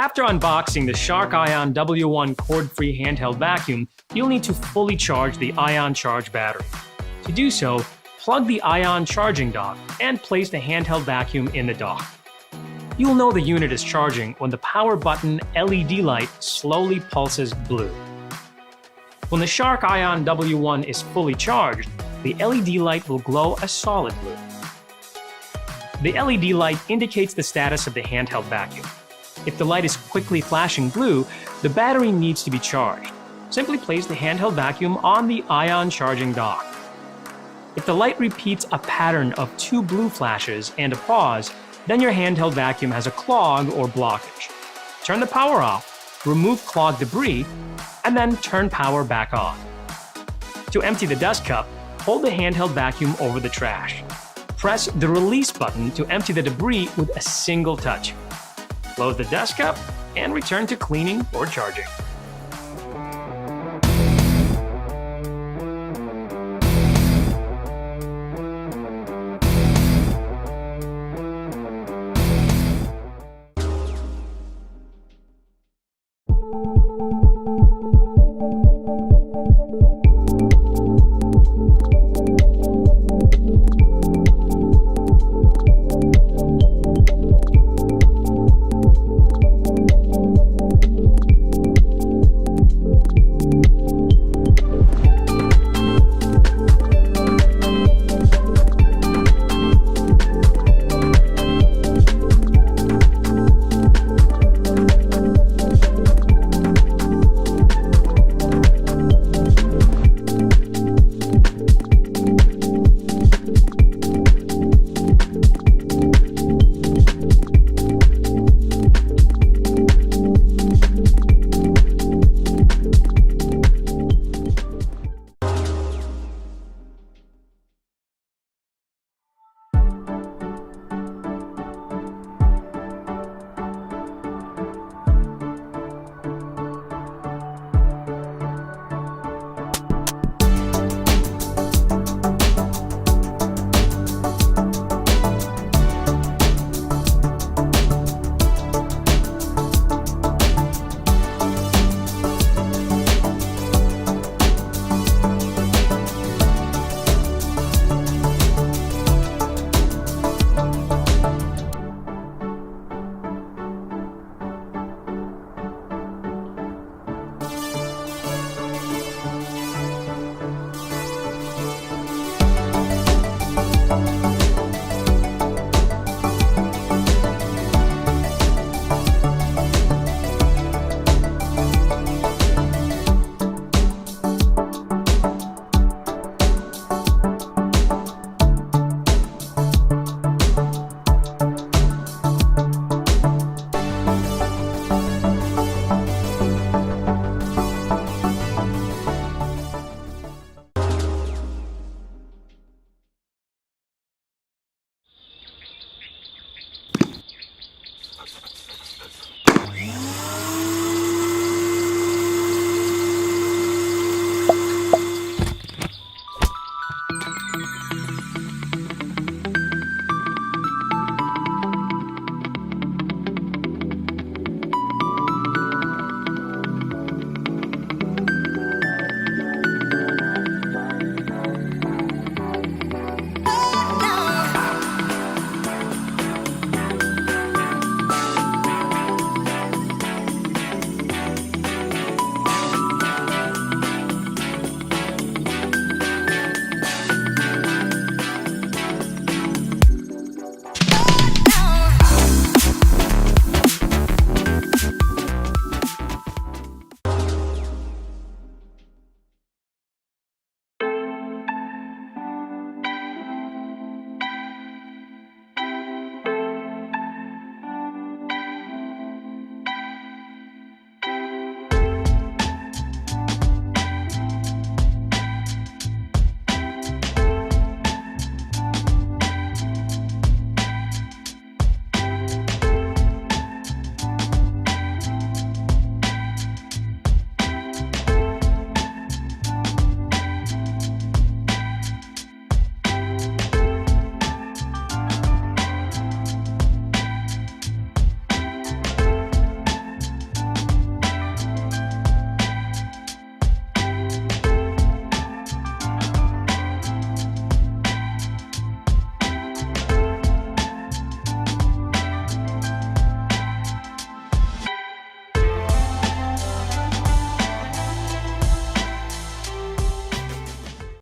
After unboxing the Shark Ion W1 cord-free handheld vacuum, you'll need to fully charge the Ion Charge battery. To do so, plug the Ion charging dock and place the handheld vacuum in the dock. You'll know the unit is charging when the power button LED light slowly pulses blue. When the Shark Ion W1 is fully charged, the LED light will glow a solid blue. The LED light indicates the status of the handheld vacuum. If the light is quickly flashing blue, the battery needs to be charged. Simply place the handheld vacuum on the Ion charging dock. If the light repeats a pattern of 2 blue flashes and a pause, then your handheld vacuum has a clog or blockage. Turn the power off, remove clogged debris, and then turn power back on. To empty the dust cup, hold the handheld vacuum over the trash. Press the release button to empty the debris with a single touch. Close the dust cup and return to cleaning or charging.